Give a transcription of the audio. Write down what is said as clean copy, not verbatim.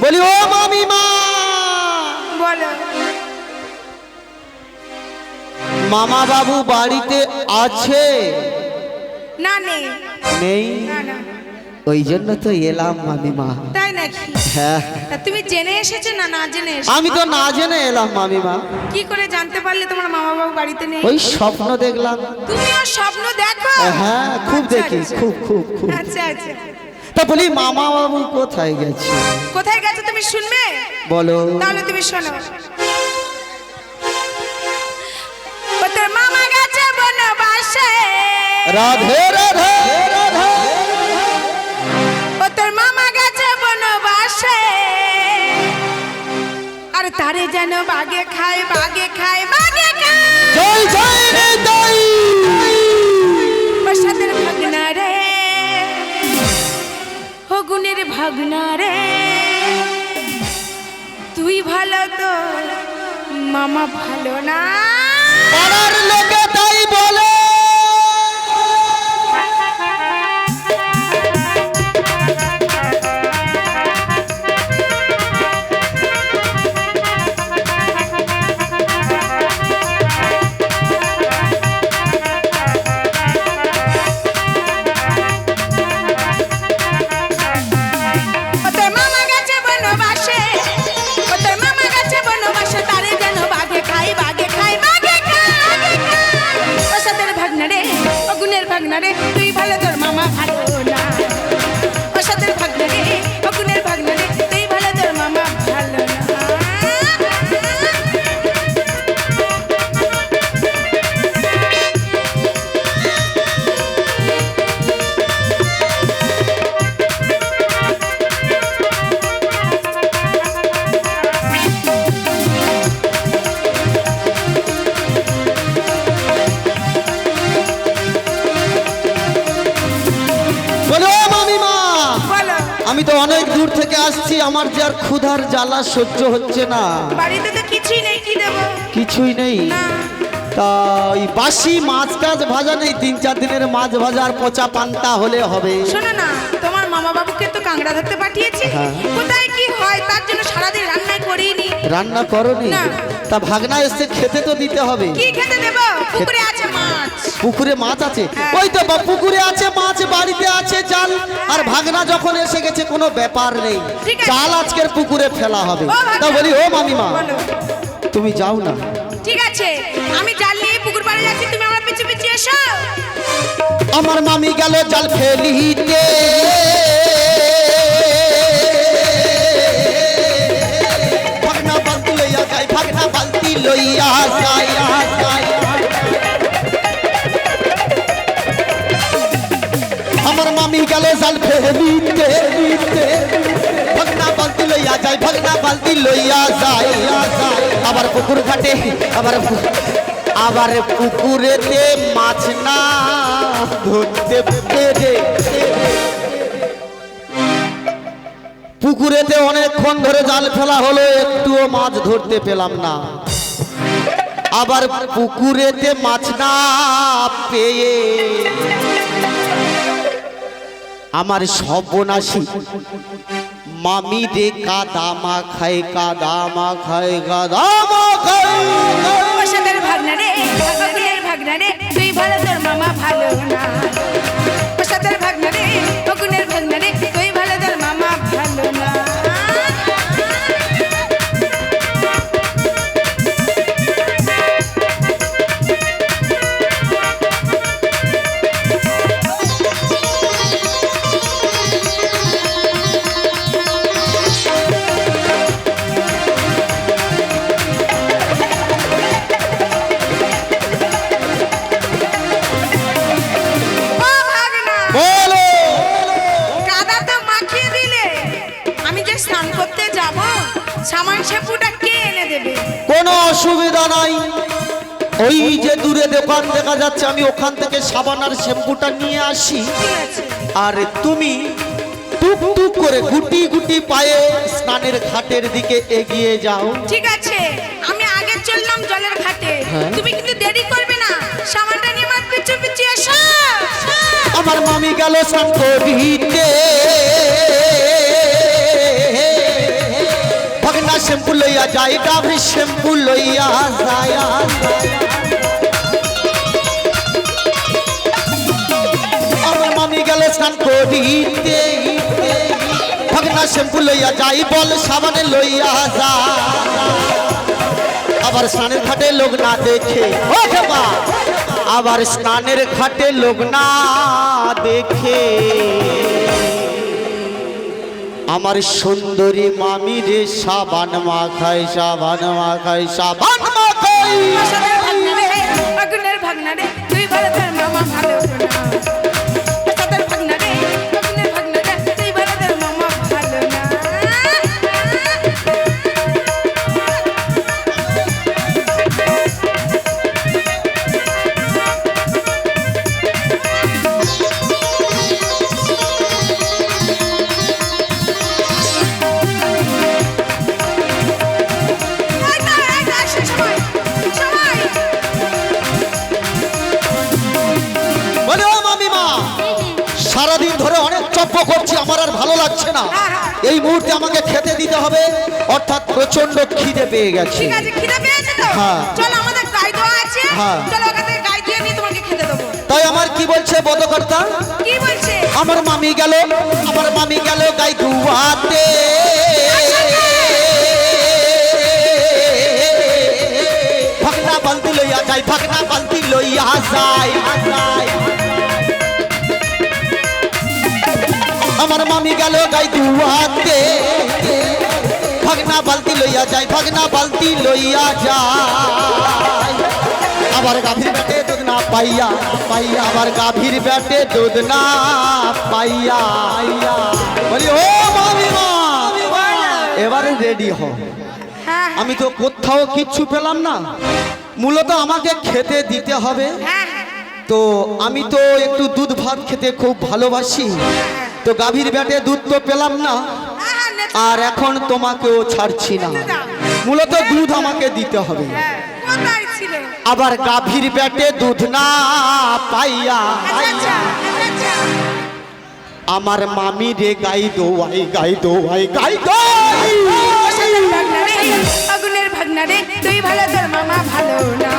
বলি ও মামিমা বলো। মামা বাবু বাড়িতে আছে? না নেই। নেই? না না। ওই জন্য তো এলাম মামিমা। তাই নাকি? হ্যাঁ। তা তুমি জেনে এসেছো না না জেনে এসেছো? আমি তো না জেনে এলাম মামিমা। কি করে জানতে পারলে তোমার মামা বাবু বাড়িতে নেই? ওই স্বপ্ন দেখলাম। তুমিও স্বপ্ন দেখো? হ্যাঁ খুব আচ্ছা, দেখি, আচ্ছা। খুব খুব খুব। আচ্ছা আচ্ছা। তা বলি মামা বাবু কোথায় গেছে? কোথায় গেছে তুমি শুনবে? বলো। তাহলে তুমি শোনো। ও তোর মামা গেছে বনবাসে। রাধে রাধে রাধে। ও তোর মামা গেছে বনবাসে। আর তারে যেন বাগে খায় বাগে খায় বাগে খায়। জয় জয় রে জয়। প্রসাদের ভাগনা রে, ও গুণের ভাগনা রে, তুই ভালো তো মামা ভালো না। পাড়ার লোকে তাই বলে। ও তোর মামা গেছে বনবাসে। ও তোর মামা গেছে বনবাসে। তারে যেন বাগে খাই বাগে খাই বাগে খাই। প্রসাদের ভাগনা রে, ও গুণের ভাগনা রে, তুই ভালো তোর মামা ভালো না। প্রসাদের ভাগনা রে, ও গুণের ভাগনা রে, তুই ভালো তোর মামা ভালো না। বলো মামিমা। বলো। আমি তো অনেক দূর থেকে আসছি, আমার যে আর ক্ষুধার জ্বালা সহ্য হচ্ছে না। বাড়িতে তো কিছুই নেই, কি দেবো? কিছুই নেই। না। তা ওই বাসি মাছ টাছ ভাজা নেই? 3-4 দিনের মাছ ভাজা আর পচা পান্তা হলে হবে। শোনো না, তোমার মামা বাবুকে তো কাংড়া ধরতে পাঠিয়েছি। হ্যাঁ। কোথায় কি হয় তার জন্য সারাদিন রান্নাই করিনি। রান্না করনি? না। তা ভাগনা এসে খেতে তো দিতে হবে। কি খেতে দেবো? পুকুরে আছে মাছ। পুকুরে মাছ আছে? হ্যাঁ। ওই তো পুকুরে আছে মাছ, বাড়িতে আছে জাল। আর ভাগনা যখন এসে গেছে কোনো ব্যাপার নেই, ঠিক আছে। জাল আজকের পুকুরে ফেলা হবে। ও ভাগনা। তা বলি ও মামিমা, বলো। তুমি যাও না। ঠিক আছে, আমি জাল নিয়ে পুকুর পাড়ে যাচ্ছি, তুমি আমার পিছু পিছু এসো। আমার মামি গেল জাল ফেলিতে। ভাগনা বালতি লইয়া যায়, ভাগনা বালতি লইয়া যায়। আমার মামি গেল জাল ফেলিতে। ভাগনা বালতি লইয়া যায়, ভাগনা বালতি লইয়া যায়। আবার পুকুর ঘাটে, আবার পুকুরেতে মাছ না ধরতে পেরে। পুকুরেতে অনেকক্ষণ ধরে জাল ফেলা হলো, একটুও মাছ ধরতে পেলাম না। আবার পুকুরেতে মাছ না পেয়ে আমার সর্বনাশী মামি রে কাদা মাখায়, কাদা মাখায়, কাদা মাখায়। প্রসাদের ভাগনা রে, গুণের ভাগনা রে, তুই ভালো তোর মামা ভালো না। প্রসাদের ভাগনা রে, গুণের ভাগনা রে, তুই ভালো তোর মামা ভালো না। ও ভাগনা, বলো। কাদা তো মাখিয়ে দিলে, আমি যে স্নান করতে যাব, সামান শ্যাম্পুটা কে এনে দেবে? কোনো অসুবিধা নাই। ওই যে দূরে দোকান দেখা যাচ্ছে, আমি ওখান থেকে সাবান আর শ্যাম্পুটা নিয়ে আসি। ঠিক আছে। আর তুমি টুক টুক করে গুটি গুটি পায়ে স্নানের ঘাটের দিকে এগিয়ে যাও। ঠিক আছে, আমি আগে চললাম জলের ঘাটে। হ্যাঁ। তুমি কিন্তু দেরি করবে না, সামানটা নিয়ে আমার পিছু পিছু এসো। আমার মামি গেল স্নান করিতে। শ্যাম্পু লইয়া যাই, ডাবের শ্যাম্পু লইয়া যায়। আমার মামি গেল স্নান করিতে, ভাগনা শ্যাম্পু লইয়া যাই, বল সাবানে লইয়া যা। আবার স্নানের ঘাটে লোক না দেখে, ও মা, আবার স্নানের ঘাটে লোক না দেখে আমার সুন্দরী মামি রে সাবান মাখাই, সাবান মাখাই, সাবান মাখাই। প্রসাদের ভাগনা রে, আগুনের ভাগনা রে, তুই ভালো তোর মামা ভালো না। প্রসাদের ভাগনা রে, আগুনের ভাগনা রে, তুই ভালো তোর মামা ভালো না। বলে ও মামিমা, সারাদিন ধরে অনেক চপ্প করছি, আমার আর ভালো লাগছে না। এই মুহূর্তে আমাকে খেতে দিতে হবে, অর্থাৎ প্রচন্ড খিদে পেয়ে গেছে। ঠিক আছে, খিদে পেয়েছে তো? হ্যাঁ। চলো আমাদের গাই দেওয়া আছে, হ্যাঁ। চলো ওখান থেকে গাই দিয়ে নিয়ে তোমাকে খেতে দেবো। তাই আমার কি বলছে বদকর্তা? কি বলছে? আমার মামি গেল, আমার মামি গেল গাই দুয়াতে। ভাগনা বালতি লইয়া যায়, ভাগনা বালতি লইয়া যায়। আমার মামি গেল গাই দুয়াতে, ভাগনা বালতি লইয়া যায়, ভাগনা বালতি লইয়া যায়। আবার গাভীর পেটে দুধ না পাইয়া, পাইয়া আবার গাভীর পেটে দুধ না পাইয়া। বলি ও মামিমা, এবারে রেডি হ। হ্যাঁ, আমি তো কোথাও কিচ্ছু পেলাম না, মূলত আমাকে খেতে দিতে হবে। হ্যাঁ, তো আমি তো একটু দুধ ভাত খেতে খুব ভালোবাসি, তো গাভীর পেটে দুধ তো পেলাম না, হ্যাঁ, আর এখন তোমাকেও ছাড়ছি না, মূলত দুধ আমাকে দিতে হবে। হ্যাঁ, কোথায় ছিলে? আবার গাভীর পেটে দুধ না পাইয়া আচ্ছা, আচ্ছা। আমার মামি রে গাই দোয়াই, গাই দোয়াই, গাই দোয়াই। প্রসাদের ভাগনা রে, আগুনের ভাগনা রে, তুই ভালো তোর মামা ভালো না।